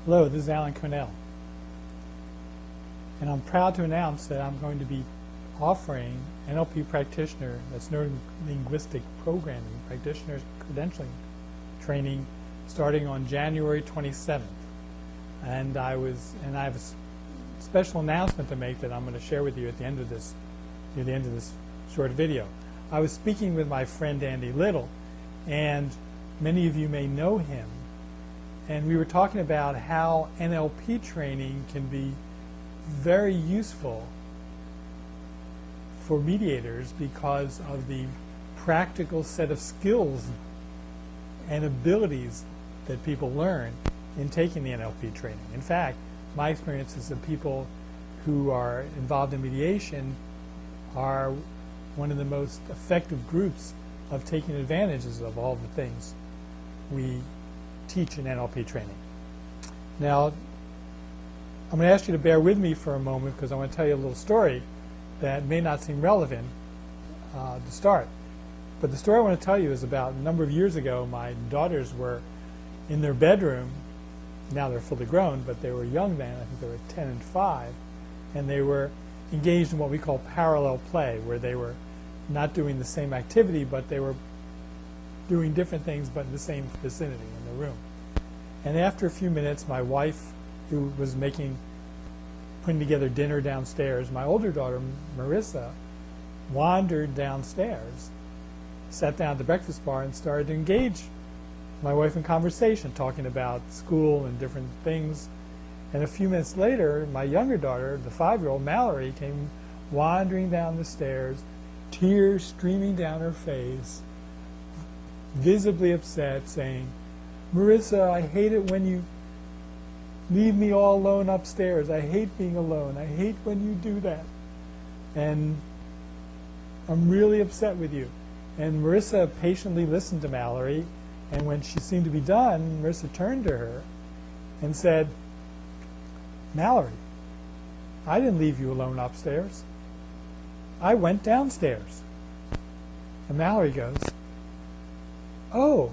Hello, this is Alan Cornell, and I'm proud to announce that I'm going to be offering NLP practitioner, that's Neuro-linguistic programming, practitioner credentialing training starting on January 27th. And I have a special announcement to make that I'm going to share with you at the end of this, near the end of this short video. I was speaking with my friend Andy Little, and many of you may know him. And we were talking about how NLP training can be very useful for mediators because of the practical set of skills and abilities that people learn in taking the NLP training. In fact, my experience is that people who are involved in mediation are one of the most effective groups of taking advantages of all the things we teach in NLP training. Now, I'm going to ask you to bear with me for a moment because I want to tell you a little story that may not seem relevant to start. But the story I want to tell you is about a number of years ago. My daughters were in their bedroom. Now they're fully grown, but they were young then. I think they were 10 and 5. And they were engaged in what we call parallel play, where they were not doing the same activity, but they were doing different things but in the same vicinity in the room. And after a few minutes, my wife, who was putting together dinner downstairs, my older daughter, Marissa, wandered downstairs, sat down at the breakfast bar and started to engage my wife in conversation, talking about school and different things. And a few minutes later, my younger daughter, the 5-year-old Mallory, came wandering down the stairs, tears streaming down her face, visibly upset, saying, "Marissa, I hate it when you leave me all alone upstairs. I hate being alone. I hate when you do that. And I'm really upset with you." And Marissa patiently listened to Mallory, and when she seemed to be done, Marissa turned to her and said, "Mallory, I didn't leave you alone upstairs. I went downstairs." And Mallory goes, "Oh,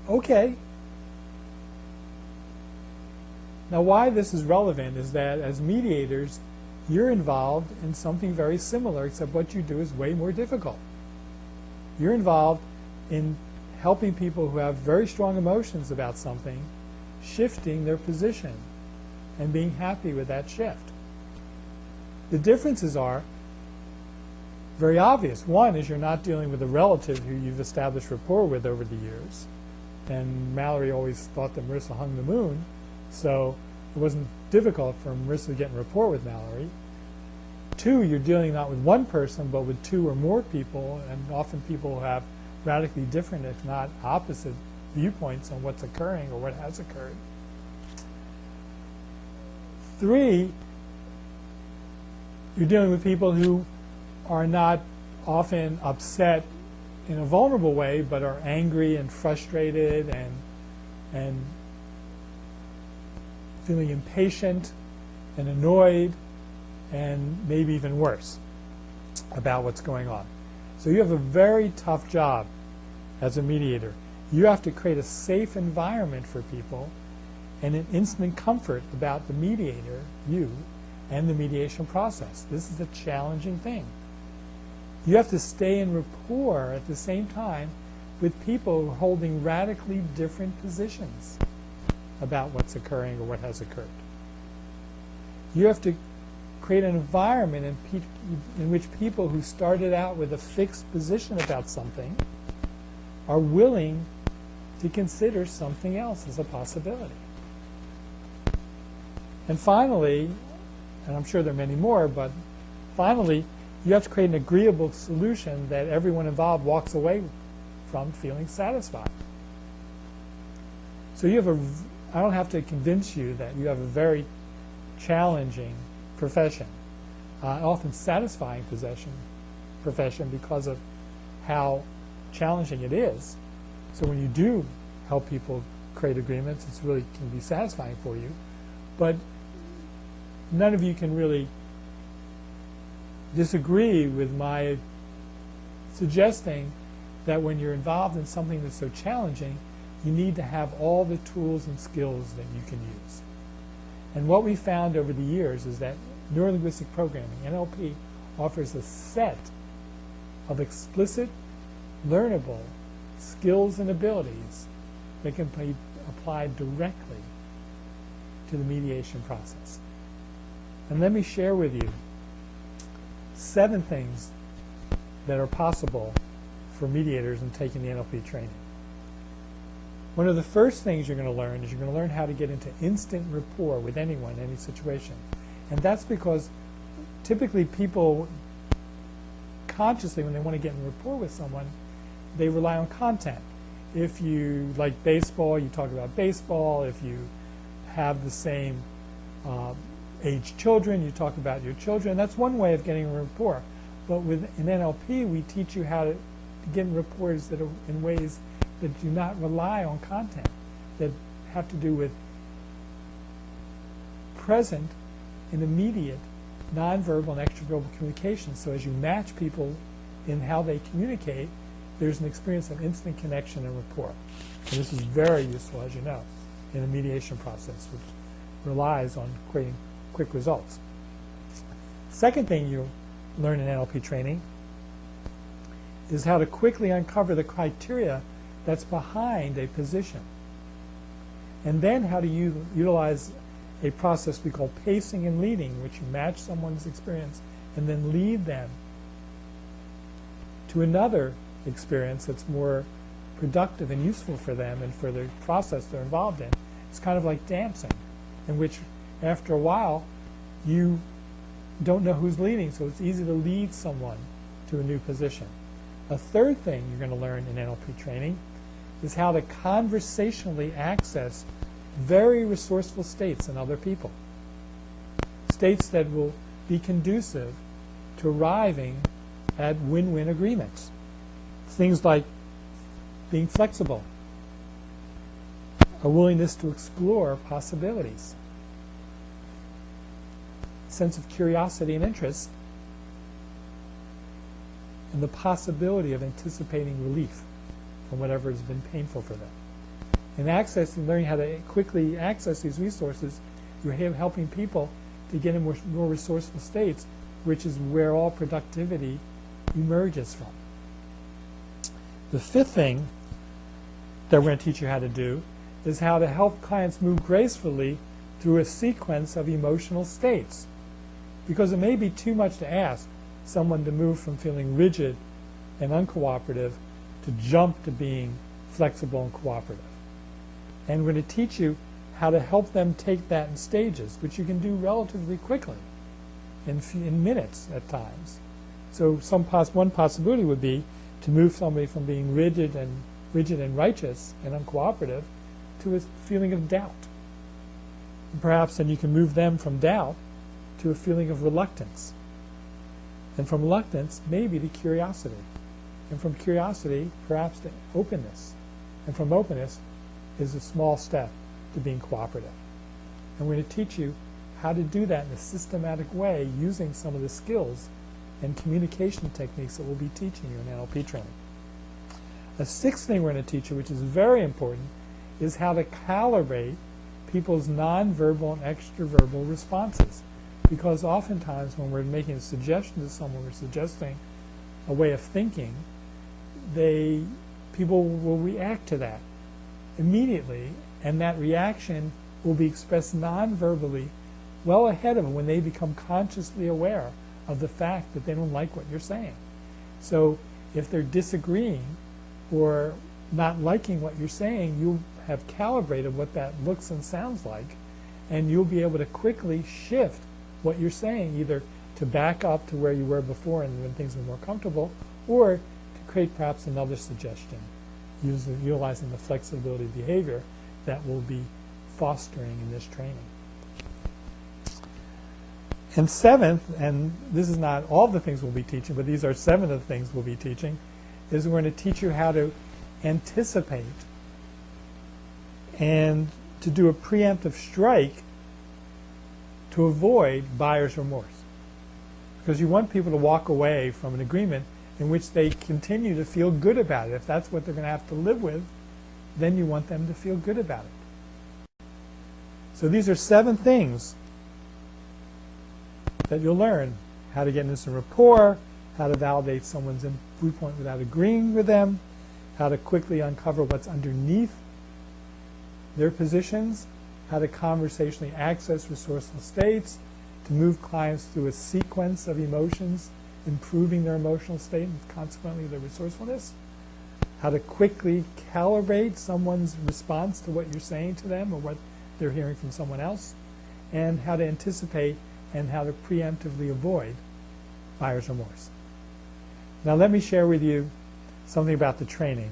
okay." Now, why this is relevant is that as mediators, you're involved in something very similar, except what you do is way more difficult. You're involved in helping people who have very strong emotions about something, shifting their position and being happy with that shift. The differences are very obvious. One is you're not dealing with a relative who you've established rapport with over the years. And Mallory always thought that Marissa hung the moon, so it wasn't difficult for Marissa to get in rapport with Mallory. Two, you're dealing not with one person, but with 2 or more people, and often people who have radically different, if not opposite, viewpoints on what's occurring or what has occurred. 3, you're dealing with people who are not often upset in a vulnerable way, but are angry and frustrated and feeling impatient and annoyed and maybe even worse about what's going on. So you have a very tough job as a mediator. You have to create a safe environment for people and an instant comfort about the mediator, you, and the mediation process. This is a challenging thing. You have to stay in rapport at the same time with people holding radically different positions about what's occurring or what has occurred. You have to create an environment in which people who started out with a fixed position about something are willing to consider something else as a possibility. And finally, and I'm sure there are many more, but finally, you have to create an agreeable solution that everyone involved walks away from feeling satisfied. So you have I don't have to convince you that you have a very challenging profession, often satisfying profession because of how challenging it is. So when you do help people create agreements, it's really can be satisfying for you. But none of you can really disagree with my suggesting that when you're involved in something that's so challenging, you need to have all the tools and skills that you can use. And what we found over the years is that neuro-linguistic programming, NLP, offers a set of explicit, learnable skills and abilities that can be applied directly to the mediation process. And let me share with you 7 things that are possible for mediators in taking the NLP training. One of the first things you're going to learn is you're going to learn how to get into instant rapport with anyone, any situation. And that's because typically people consciously, when they want to get in rapport with someone, they rely on content. If you like baseball, you talk about baseball. If you have the same age children, you talk about your children. That's one way of getting a rapport. But with in NLP, we teach you how to get in rapport that are in ways that do not rely on content, that have to do with present and immediate nonverbal and extraverbal communication. So as you match people in how they communicate, there's an experience of instant connection and rapport. And this is very useful, as you know, in the mediation process, which relies on creating quick results. Second thing you learn in NLP training is how to quickly uncover the criteria that's behind a position, and then how to utilize a process we call pacing and leading, which you match someone's experience and then lead them to another experience that's more productive and useful for them and for the process they're involved in. It's kind of like dancing, in which after a while you don't know who's leading, so it's easy to lead someone to a new position. A third thing you're going to learn in NLP training is how to conversationally access very resourceful states in other people. States that will be conducive to arriving at win-win agreements. Things like being flexible, a willingness to explore possibilities, sense of curiosity and interest, and the possibility of anticipating relief from whatever has been painful for them. And learning how to quickly access these resources, you're helping people to get in more resourceful states, which is where all productivity emerges from. The fifth thing that we're going to teach you how to do is how to help clients move gracefully through a sequence of emotional states. Because it may be too much to ask someone to move from feeling rigid and uncooperative to jump to being flexible and cooperative. And we're going to teach you how to help them take that in stages, which you can do relatively quickly, in minutes at times. So one possibility would be to move somebody from being rigid and righteous and uncooperative to a feeling of doubt. And perhaps then you can move them from doubt to a feeling of reluctance. And from reluctance, maybe to curiosity. And from curiosity, perhaps to openness. And from openness is a small step to being cooperative. And we're going to teach you how to do that in a systematic way using some of the skills and communication techniques that we'll be teaching you in NLP training. A sixth thing we're going to teach you, which is very important, is how to calibrate people's nonverbal and extraverbal responses. Because oftentimes when we're making a suggestion to someone, we're suggesting a way of thinking, people will react to that immediately, and that reaction will be expressed non-verbally well ahead of them when they become consciously aware of the fact that they don't like what you're saying. So if they're disagreeing or not liking what you're saying, you'll have calibrated what that looks and sounds like, and you'll be able to quickly shift what you're saying, either to back up to where you were before and when things are more comfortable, or to create perhaps another suggestion, utilizing the flexibility behavior that we'll be fostering in this training. And seventh, and this is not all the things we'll be teaching, but these are 7 of the things we'll be teaching, is we're going to teach you how to anticipate and to do a preemptive strike to avoid buyer's remorse. Because you want people to walk away from an agreement in which they continue to feel good about it. If that's what they're going to have to live with then you want them to feel good about it. So these are 7 things that you'll learn: how to get instant rapport, how to validate someone's viewpoint without agreeing with them, how to quickly uncover what's underneath their positions, how to conversationally access resourceful states, to move clients through a sequence of emotions, improving their emotional state and consequently their resourcefulness, how to quickly calibrate someone's response to what you're saying to them or what they're hearing from someone else, and how to anticipate and how to preemptively avoid buyer's remorse. Now let me share with you something about the training.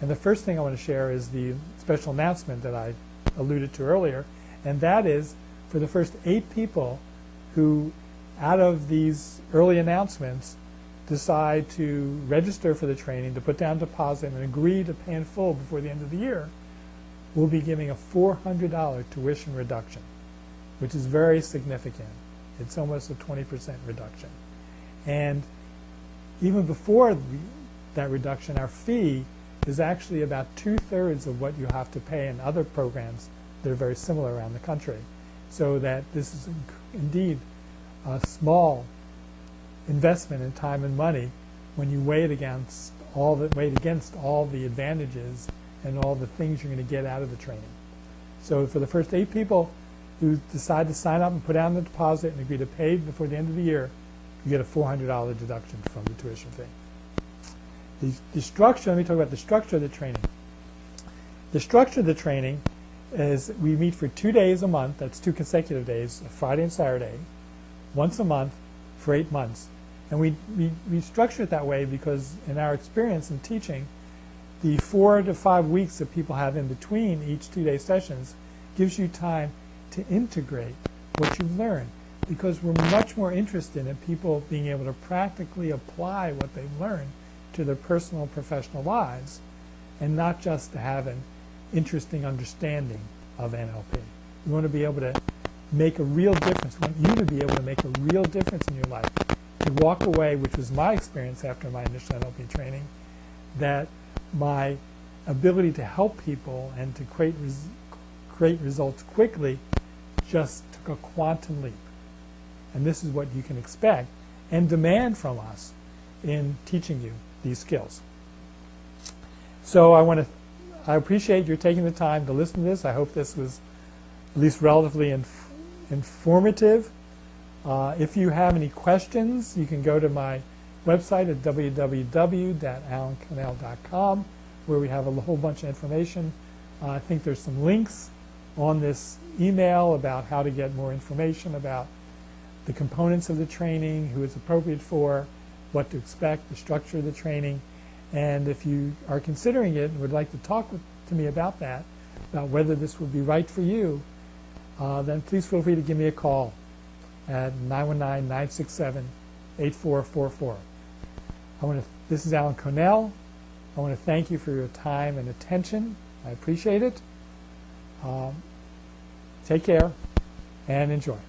And the first thing I want to share is the special announcement that I alluded to earlier, and that is for the first 8 people who, out of these early announcements, decide to register for the training, to put down a deposit and agree to pay in full before the end of the year, we'll be giving a $400 tuition reduction, which is very significant. It's almost a 20% reduction. And even before that reduction, our fee is actually about 2/3 of what you have to pay in other programs that are very similar around the country. So that this is indeed a small investment in time and money when you weigh it against all the advantages and all the things you're going to get out of the training. So for the first 8 people who decide to sign up and put down the deposit and agree to pay before the end of the year, you get a $400 deduction from the tuition fee. The structure, let me talk about the structure of the training. The structure of the training is we meet for 2 days a month, that's 2 consecutive days, Friday and Saturday, once a month for 8 months. And we structure it that way because in our experience in teaching, the 4 to 5 weeks that people have in between each 2-day sessions gives you time to integrate what you've learned, because we're much more interested in people being able to practically apply what they've learned to their personal and professional lives, and not just to have an interesting understanding of NLP. We want to be able to make a real difference. We want you to be able to make a real difference in your life. To walk away, which was my experience after my initial NLP training, that my ability to help people and to create results quickly just took a quantum leap. And this is what you can expect and demand from us in teaching you these skills. So I appreciate your taking the time to listen to this. I hope this was at least relatively informative. If you have any questions, you can go to my website at www.alanconnell.com, where we have a whole bunch of information. I think there's some links on this email about how to get more information about the components of the training, who it's appropriate for, what to expect, the structure of the training. And if you are considering it and would like to talk to me about that, about whether this would be right for you, then please feel free to give me a call at 919-967-8444. This is Alan Connell. I want to thank you for your time and attention. I appreciate it. Take care and enjoy.